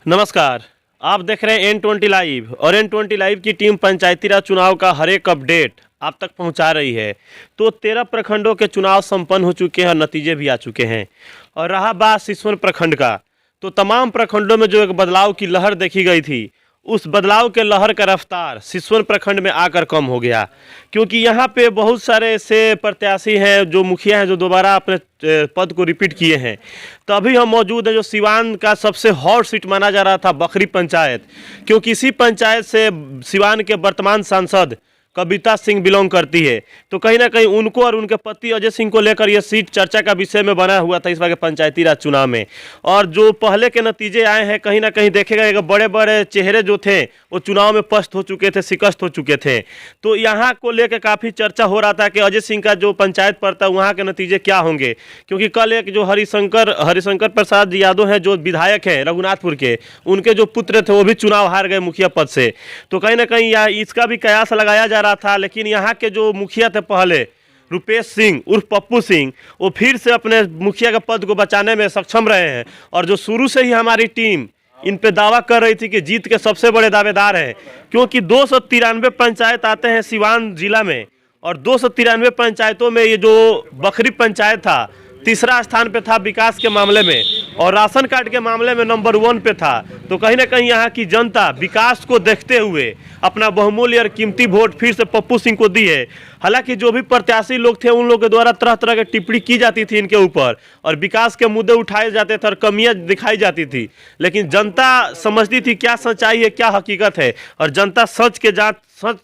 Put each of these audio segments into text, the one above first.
नमस्कार। आप देख रहे हैं N20 लाइव और N20 लाइव की टीम पंचायती राज चुनाव का हर एक अपडेट आप तक पहुंचा रही है। तो 13 प्रखंडों के चुनाव संपन्न हो चुके हैं और नतीजे भी आ चुके हैं। और रहा बात सिसवन प्रखंड का, तो तमाम प्रखंडों में जो एक बदलाव की लहर देखी गई थी, उस बदलाव के लहर का रफ्तार सिसवन प्रखंड में आकर कम हो गया, क्योंकि यहाँ पे बहुत सारे ऐसे प्रत्याशी हैं जो मुखिया हैं जो दोबारा अपने पद को रिपीट किए हैं। तो अभी हम मौजूद हैं जो सिवान का सबसे हॉट सीट माना जा रहा था, बखरी पंचायत, क्योंकि इसी पंचायत से सिवान के वर्तमान सांसद कविता सिंह बिलोंग करती है। तो कहीं ना कहीं उनको और उनके पति अजय सिंह को लेकर यह सीट चर्चा का विषय में बना हुआ था इस बार के पंचायती राज चुनाव में। और जो पहले के नतीजे आए हैं, कहीं ना कहीं देखेगा कि बड़े बड़े चेहरे जो थे वो चुनाव में पस्त हो चुके थे, शिकस्त हो चुके थे। तो यहाँ को लेकर काफ़ी चर्चा हो रहा था कि अजय सिंह का जो पंचायत पड़ता है वहाँ के नतीजे क्या होंगे, क्योंकि कल एक जो हरिशंकर प्रसाद यादव हैं जो विधायक हैं रघुनाथपुर के, उनके जो पुत्र थे वो भी चुनाव हार गए मुखिया पद से। तो कहीं ना कहीं यहाँ इसका भी कयास लगाया जा रहा था, लेकिन यहाँ के जो मुखिया थे पहले रुपेश सिंह उर्फ पप्पू सिंह, वो फिर से अपने मुखिया के पद को बचाने में सक्षम रहे हैं। और जो शुरू से ही हमारी टीम इन पे दावा कर रही थी कि जीत के सबसे बड़े दावेदार हैं, क्योंकि 293 पंचायत आते हैं सिवान जिला में, और 293 पंचायतों में ये जो बखरी पंचायत था तीसरा स्थान पे था विकास के मामले में, और राशन कार्ड के मामले में नंबर 1 पे था। तो कहीं ना कहीं यहाँ की जनता विकास को देखते हुए अपना बहुमूल्य और कीमती वोट फिर से पप्पू सिंह को दी है। हालांकि जो भी प्रत्याशी लोग थे उन लोगों के द्वारा तरह तरह की टिप्पणी की जाती थी इनके ऊपर, और विकास के मुद्दे उठाए जाते थे और कमियां दिखाई जाती थी, लेकिन जनता समझती थी क्या सच्चाई है, क्या हकीकत है, और जनता सच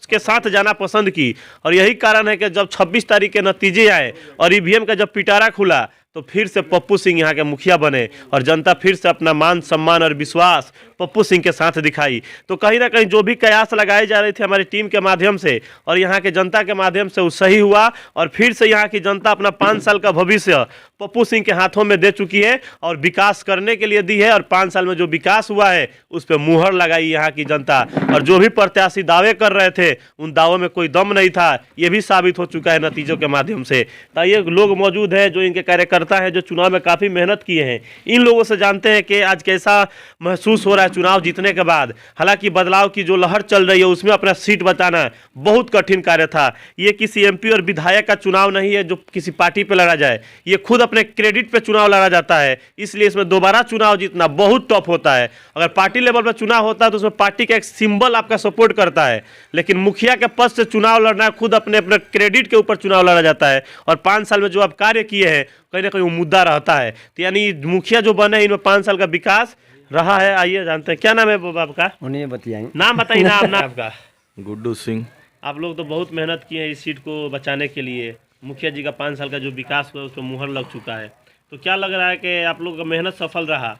के साथ जाना पसंद की। और यही कारण है कि जब 26 तारीख के नतीजे आए और ईवीएम का जब पिटारा खुला, तो फिर से पप्पू सिंह यहाँ के मुखिया बने और जनता फिर से अपना मान सम्मान और विश्वास पप्पू सिंह के साथ दिखाई। तो कहीं ना कहीं जो भी कयास लगाए जा रहे थे हमारी टीम के माध्यम से और यहाँ के जनता के माध्यम से वो सही हुआ, और फिर से यहाँ की जनता अपना 5 साल का भविष्य पप्पू सिंह के हाथों में दे चुकी है और विकास करने के लिए दी है। और 5 साल में जो विकास हुआ है उस पर मुहर लगाई यहाँ की जनता। और जो भी प्रत्याशी दावे कर रहे थे उन दावों में कोई दम नहीं था, ये भी साबित हो चुका है नतीजों के माध्यम से। तो ये लोग मौजूद हैं जो इनके कार्यकर्ता हैं जो चुनाव में काफ़ी मेहनत किए हैं। इन लोगों से जानते हैं कि आज कैसा महसूस हो रहा है चुनाव जीतने के बाद। हालांकि बदलाव की जो लहर चल रही है उसमें अपना सीट बचाना बहुत कठिन कार्य था। ये किसी एमपी और विधायक का चुनाव नहीं है जो किसी पार्टी पे लड़ा जाए, ये खुद अपने क्रेडिट पे चुनाव लड़ा जाता है, इसलिए इसमें दोबारा चुनाव जीतना बहुत टफ होता है। अगर पार्टी लेवल पर चुनाव होता है तो उसमें पार्टी का एक सिंबल आपका सपोर्ट करता है, लेकिन मुखिया के पद से चुनाव लड़ना खुद अपने अपने क्रेडिट के ऊपर चुनाव लड़ा जाता है। और 5 साल में जो आप कार्य किए हैं कहीं ना कहीं वो मुद्दा रहता है। तो यानी मुखिया जो बने इनमें 5 साल का विकास रहा है। आइए जानते हैं, क्या नाम है बाबा आपका? उन्हें बताइए, नाम बताइए। नाम आपका? गुड्डू सिंह। आप लोग तो बहुत मेहनत किए हैं इस सीट को बचाने के लिए। मुखिया जी का 5 साल का जो विकास हुआ उस पर मुहर लग चुका है, तो क्या लग रहा है कि आप लोग का मेहनत सफल रहा?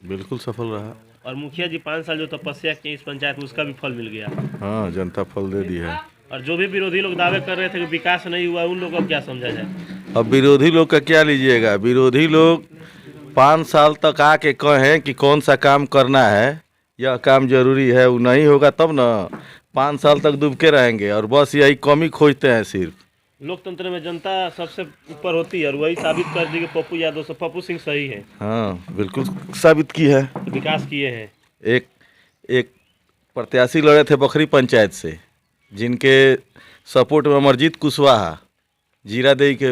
बिल्कुल सफल रहा। और मुखिया जी 5 साल जो तपस्या की इस पंचायत में उसका भी फल मिल गया। हाँ, जनता फल दे दी है। और जो भी विरोधी लोग दावे कर रहे थे कि विकास नहीं हुआ, उन लोगों को क्या समझा जाए? अब विरोधी लोग का क्या लीजिएगा। विरोधी लोग 5 साल तक आके कहें कि कौन सा काम करना है, यह काम जरूरी है, वो नहीं होगा तब ना 5 साल तक डूबके रहेंगे। और बस यही कमी खोजते हैं सिर्फ। लोकतंत्र में जनता सबसे ऊपर होती है और वही साबित कर दी कि पप्पू सिंह सही है। हाँ, बिल्कुल साबित की है, विकास किए हैं। एक प्रत्याशी लड़े थे बखरी पंचायत से, जिनके सपोर्ट में अमरजीत कुशवाहा जीरादेई के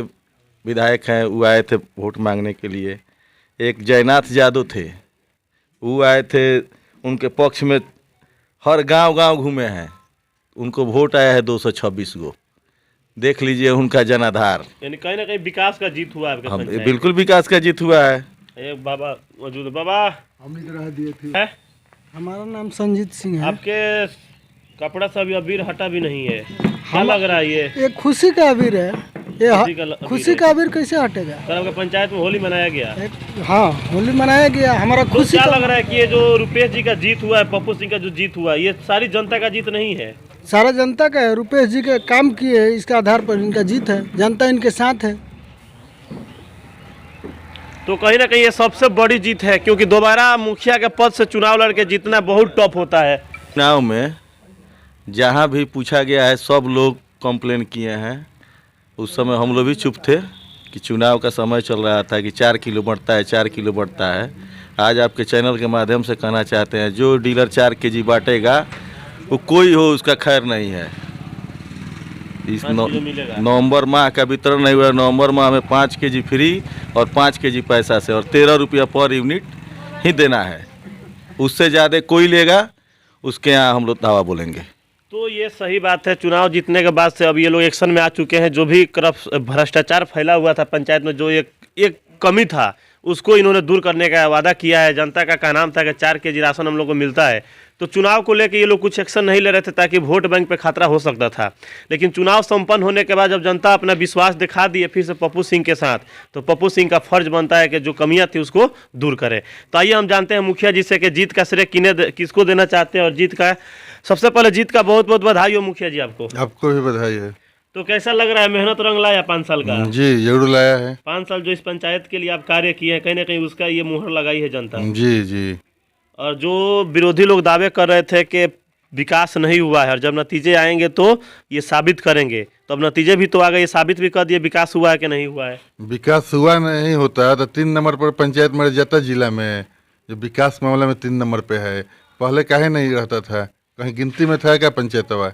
विधायक हैं, वो आए थे वोट मांगने के लिए। एक जयनाथ यादव थे, वो आए थे, उनके पक्ष में हर गांव घूमे हैं, उनको वोट आया है 226 गो। देख लीजिए उनका जनाधार। यानी कहीं ना कहीं विकास का जीत हुआ है। हम बिल्कुल विकास का जीत हुआ है। एक बाबा मौजूद है। बाबा हम दिए थे। हमारा नाम संजीत सिंह है। आपके कपड़ा से अभी अबीर हटा भी नहीं है, क्या लग रहा है? ये खुशी का अबीर है। खुशी का अबीर कैसे हटेगा? सर आपके पंचायत में होली मनाया गया? हाँ, होली मनाया गया। हमारा तो खुशी क्या लग रहा है कि ये जो रुपेश जी का जीत हुआ है, पप्पू सिंह का जो जीत हुआ है, ये सारी जनता का जीत नहीं है? सारा जनता का है। रुपेश जी के काम किए है, इसके आधार पर इनका जीत है। जनता इनके साथ है। तो कहीं ना कहीं ये सबसे बड़ी जीत है, क्योंकि दोबारा मुखिया के पद से चुनाव लड़के जीतना बहुत टफ होता है। चुनाव में जहाँ भी पूछा गया है सब लोग कंप्लेन किए हैं। उस समय हम लोग भी चुप थे कि चुनाव का समय चल रहा था कि 4 किलो बढ़ता है, 4 किलो बढ़ता है। आज आपके चैनल के माध्यम से कहना चाहते हैं, जो डीलर 4 केजी बांटेगा वो कोई हो उसका खैर नहीं है। इस नवंबर माह का वितरण नहीं हुआ। नवंबर माह में 5 केजी फ्री और 5 केजी पैसा से और 13 रुपया पर यूनिट ही देना है। उससे ज़्यादा कोई लेगा उसके यहाँ हम लोग दावा बोलेंगे। तो ये सही बात है। चुनाव जीतने के बाद से अब ये लोग एक्शन में आ चुके हैं। जो भी भ्रष्टाचार फैला हुआ था पंचायत में, जो एक कमी था, उसको इन्होंने दूर करने का वादा किया है। जनता का कहना था कि 4 केजी राशन हम लोग को मिलता है। तो चुनाव को लेकर ये लोग कुछ एक्शन नहीं ले रहे थे ताकि वोट बैंक पे खतरा हो सकता था। लेकिन चुनाव संपन्न होने के बाद जब जनता अपना विश्वास दिखा दिए फिर से पप्पू सिंह के साथ, तो पप्पू सिंह का फर्ज बनता है कि जो कमियां थी उसको दूर करें। तो आइए हम जानते हैं मुखिया जी से कि जीत का श्रेय किसको देना चाहते हैं। और जीत का सबसे पहले जीत का बहुत बहुत बधाई हो मुखिया जी आपको। आपको भी बधाई है। तो कैसा लग रहा है, मेहनत रंग लाया 5 साल का? जी जरूर लाया है। 5 साल जो इस पंचायत के लिए आप कार्य किए हैं, कहीं ना कहीं उसका ये मुहर लगाई है जनता। जी जी। और जो विरोधी लोग दावे कर रहे थे कि विकास नहीं हुआ है, और जब नतीजे आएंगे तो ये साबित करेंगे, तो अब नतीजे भी तो आ गए, ये साबित भी कर दिए विकास हुआ है कि नहीं हुआ है। विकास हुआ नहीं होता तो 3 नंबर पर पंचायत मेरे जता जिला में जो विकास मामला में 3 नंबर पे है। पहले काहे नहीं रहता था, कहीं गिनती में था क्या पंचायतवा?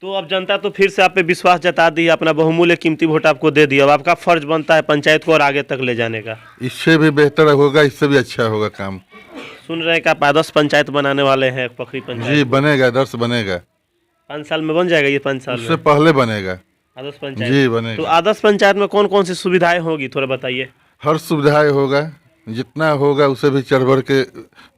तो अब जनता तो फिर से आप पे विश्वास जता दी, अपना बहुमूल्य कीमती वोट आपको दे दिया। अब आपका फर्ज बनता है पंचायत को और आगे तक ले जाने का। इससे भी बेहतर होगा, इससे भी अच्छा होगा काम। सुन रहे हैं कि आप आदर्श पंचायत बनाने वाले हैं पखरी पंचायत। जी बनेगा, आदर्श बनेगा। 5 साल में बन जाएगा ये? 5 साल उससे में पहले बनेगा आदर्श पंचायत? जी तो बनेगा। आदर्श पंचायत में कौन कौन सी सुविधाएं होगी, थोड़ा बताइए। हर सुविधाएं होगा, जितना होगा उसे भी चढ़ बढ़ के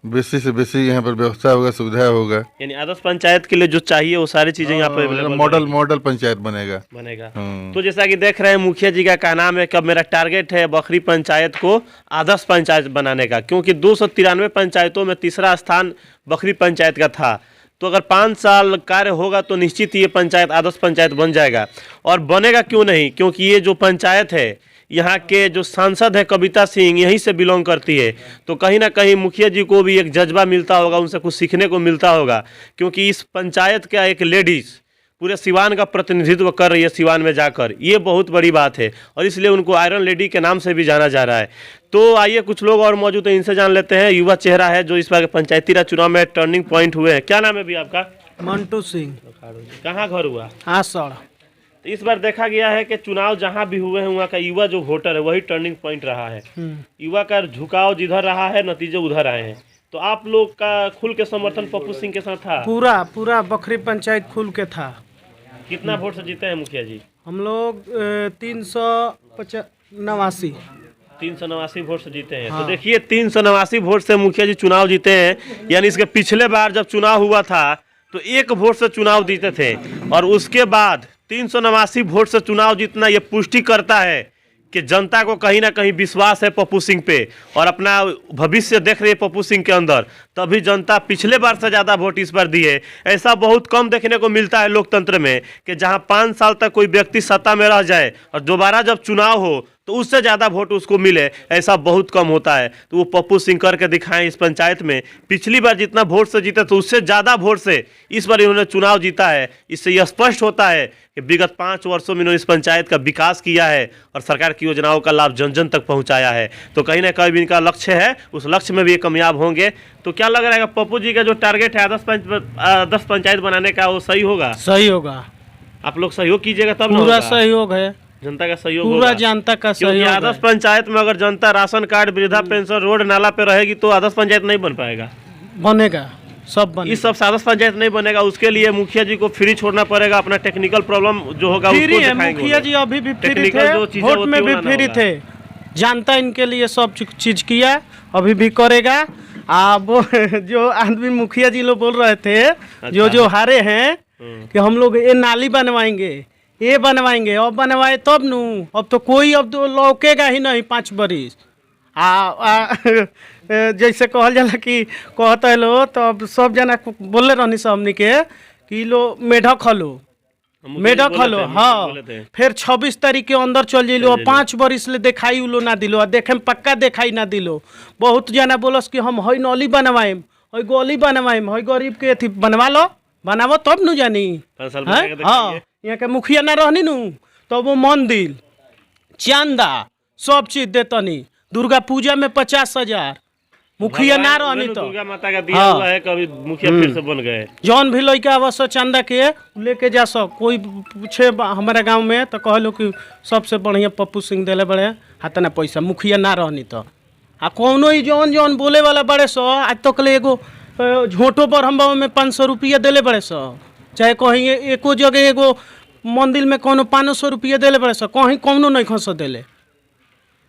बेसी से बेसी यहाँ पर व्यवस्था होगा, सुविधा होगा। यानी आदर्श पंचायत के लिए जो चाहिए वो सारी चीजें यहाँ पे अवेलेबल मॉडल पंचायत बनेगा। तो जैसा कि देख रहे हैं मुखिया जी का कहना है कि अब मेरा टारगेट है बखरी पंचायत को आदर्श पंचायत बनाने का, क्योंकि 293 पंचायतों में तीसरा स्थान बखरी पंचायत का था। तो अगर 5 साल कार्य होगा तो निश्चित ये पंचायत आदर्श पंचायत बन जाएगा। और बनेगा क्यों नहीं, क्योंकि ये जो पंचायत है, यहाँ के जो सांसद है कविता सिंह यहीं से बिलोंग करती है। तो कहीं ना कहीं मुखिया जी को भी एक जज्बा मिलता होगा, उनसे कुछ सीखने को मिलता होगा, क्योंकि इस पंचायत का एक लेडीज़ पूरे सिवान का प्रतिनिधित्व कर रही है सिवान में जाकर। ये बहुत बड़ी बात है और इसलिए उनको आयरन लेडी के नाम से भी जाना जा रहा है। तो आइए कुछ लोग और मौजूद हैं, इनसे जान लेते हैं। युवा चेहरा है जो इस बार के पंचायती राज चुनाव में टर्निंग पॉइंट हुए हैं। क्या नाम है भी आपका? मंटू सिंह। कहाँ घर हुआ? आसड़। तो इस बार देखा गया है कि चुनाव जहां भी हुए हैं वहाँ का युवा जो वोटर है वही टर्निंग पॉइंट रहा है। युवा का झुकाव जिधर रहा है नतीजे उधर आए हैं। तो आप लोग का खुल के समर्थन पप्पू सिंह के साथ था? पूरा बखरी पंचायत खुल के था। कितना वोट से जीते हैं मुखिया जी? हम लोग 389 वोट से जीते हैं। तो देखिए 389 वोट से मुखिया जी चुनाव जीते हैं। यानी इसके पिछले बार जब चुनाव हुआ था तो 1 वोट से चुनाव जीते थे, और उसके बाद 389 वोट से चुनाव जीतना ये पुष्टि करता है कि जनता को कहीं ना कहीं विश्वास है पप्पू सिंह पे और अपना भविष्य देख रही है पप्पू सिंह के अंदर। तभी जनता पिछले बार से ज़्यादा वोट इस बार दी है। ऐसा बहुत कम देखने को मिलता है लोकतंत्र में कि जहां 5 साल तक कोई व्यक्ति सत्ता में रह जाए और दोबारा जब चुनाव हो तो उससे ज़्यादा वोट उसको मिले, ऐसा बहुत कम होता है। तो वो पप्पू सिंह करके दिखाएं इस पंचायत में। पिछली बार जितना वोट से जीते तो उससे ज़्यादा वोट से इस बार इन्होंने चुनाव जीता है। इससे यह स्पष्ट होता है कि विगत 5 वर्षों में इन्होंने इस पंचायत का विकास किया है और सरकार की योजनाओं का लाभ जन जन तक पहुँचाया है। तो कहीं ना कहीं इनका लक्ष्य है, उस लक्ष्य में भी ये कामयाब होंगे। तो क्या लग रहा है पप्पू जी का जो टारगेट है आदर्श पंचायत बनाने का, वो सही होगा? सही होगा। आप लोग सहयोग कीजिएगा तब पूरा सहयोग है, जनता का सहयोग पूरा होगा। जनता का क्योंकि सहयोग आदर्श है। पंचायत में अगर जनता राशन कार्ड, वृद्धा पेंशन, रोड नाला पे रहेगी तो आदर्श पंचायत नहीं बन पाएगा। बनेगा, सब बनेगा। इस सब आदर्श पंचायत नहीं बनेगा। उसके लिए मुखिया जी को फ्री छोड़ना पड़ेगा। अपना टेक्निकल प्रॉब्लम जो होगा उसको फ्री है, दिखाएंगे। मुखिया जी अभी भी फ्री टेक्निकल जो थे, चीजें वोट होती में है भी वो ना फ्री होगा। थे। जनता इनके लिए सब चीज किया, अभी भी करेगा। वो जो आदमी मुखिया जी लोग बोल रहे थे जो हारे हैं कि हम लोग ये नाली बनवाएंगे, ये बनवाएंगे, अब बनवाए तब नू। अब तो कोई अब तो लौकेगा ही नहीं 5 बरिस। जैसे कहल जाला कि कहते है लो, तो अब सब जना बोले रहनी सब हमनी के कि लो मेढक हलो, मेढक हलो। हाँ, फिर 26 तारीख के अंदर चल जाइलो। 5 बरिस ले दिखाई उलो ना दिलो, देखे में पक्का दिखाई ना दिलो। बहुत जना बोलस कि हम हई नली बनवाएम, हई गली बनवाएम, हई गरीब के अथी बनवा लो, बनावो तब नु जानी। हाँ, यहाँ के मुखिया ना रहनी नु तो वो मंदिर, चंदा, सब चीज देतनी। दुर्गा पूजा में 50,000, मुखिया ना भगवान रहनी उन्हें तो दुर्गा माता का दिया हाँ। हुआ है, कभी मुखिया फिर से बन गए। जौन भी लड़का अवश्य चंदा के लेके जा सक, कोई पूछे हमारे गांव में तो कहलो कि सबसे बढ़िया पप्पू सिंह दिले बड़े हाथ ना पैसा, मुखिया ना रहनी तो आ कौनो ही जौन जौन बोले वाला बड़े सो आज तक ले एगो झोटो पर हम में 500 रुपया दिले बड़े सो, चाहे कहीं एको जगह एगो मंदिर में कोनो 500 रुपया दिले बड़े सो, कहीं कौनो नहीं खस दिले।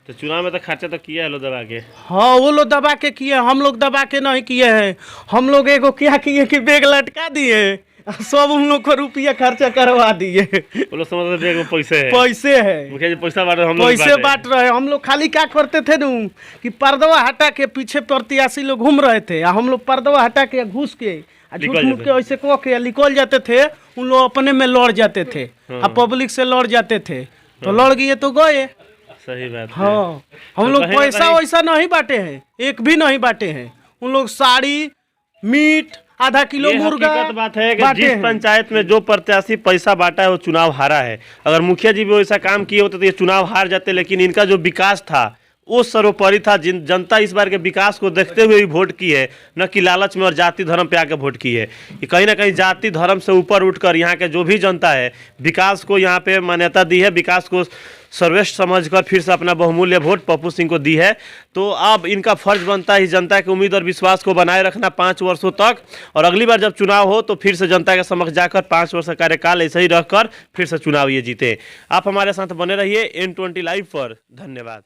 तो चुनाव में तो खर्चा तो किया है लो दबा के। हाँ वो लोग दबा के किए, हम लोग दबा के नहीं किए हैं। हम लोग एगो क्या किए कि बैग लटका दिए, सब उन लोग को रुपया खर्चा करवा दिए। वो लोग समझते थे कि पैसे है, पैसे है, मुखिया जी पैसा बांट रहे, हम लोग पैसे बांट रहे। हम लोग खाली क्या करते थे नू कि पर्दवा हटा के पीछे प्रत्याशी लोग घूम रहे थे, हम लोग पर्दवा हटा के घुस के झूठ मूठ के ऐसे कह के निकल जाते थे। उन लोग अपने में लड़ जाते थे और पब्लिक से लड़ जाते थे, तो लड़ गए तो गए। सही बात है। हाँ हम लोग कहीं ना पैसा कहीं- वैसा नहीं बांटे हैं, एक भी नहीं बांटे हैं। उन लोग साड़ी मीट आधा किलो ये मुर्गा हकीकत बात है कि बांटे जिस हैं। पंचायत में जो प्रत्याशी पैसा बांटा है वो चुनाव हारा है। अगर मुखिया जी भी वैसा काम किए होते तो ये चुनाव हार जाते, लेकिन इनका जो विकास था वो सर्वोपरि था। जिन जनता इस बार के विकास को देखते हुए ही वोट की है, न कि लालच में और जाति धर्म पे आके वोट की है। ये कहीं ना कहीं जाति धर्म से ऊपर उठकर यहाँ के जो भी जनता है विकास को यहाँ पे मान्यता दी है, विकास को सर्वश्रेष्ठ समझकर फिर से अपना बहुमूल्य वोट पप्पू सिंह को दी है। तो अब इनका फर्ज बनता है जनता की उम्मीद और विश्वास को बनाए रखना 5 वर्षों तक, और अगली बार जब चुनाव हो तो फिर से जनता के समक्ष जाकर 5 वर्ष का कार्यकाल ऐसे ही रहकर फिर से चुनाव ये जीते। आप हमारे साथ बने रहिए N20 लाइव पर। धन्यवाद।